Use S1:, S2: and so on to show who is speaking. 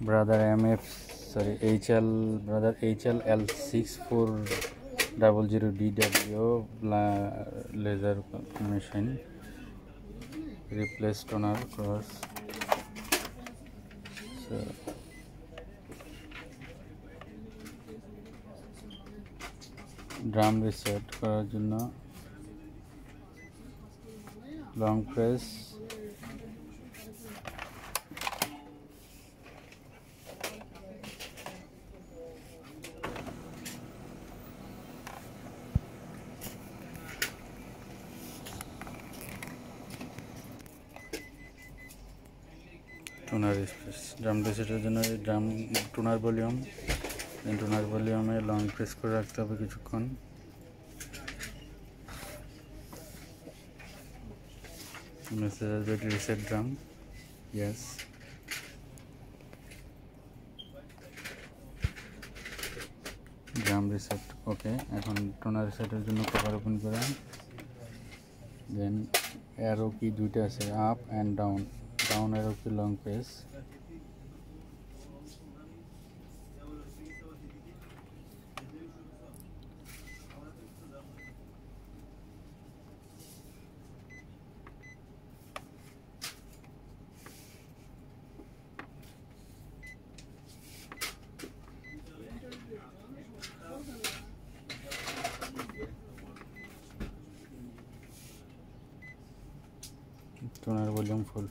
S1: brother MF, sorry, HL, brother HLL6400DW laser machine, replace toner cross. So drum reset করার জন্য long press, toner space. Drum রিসেটের জন্য drum toner ভলিউমে long press করে রাখতে হবে কিছুক্ষণ। মেসেজ আসবে reset drum, yes. Drum reset okay. এখন টোনার রিসেটের জন্য কভার ওপেন করে দেন অ্যারো কি দুইটা আছে, up and down. Down arrow কি লং প্রেস, টোনার ভলিউম ফুল।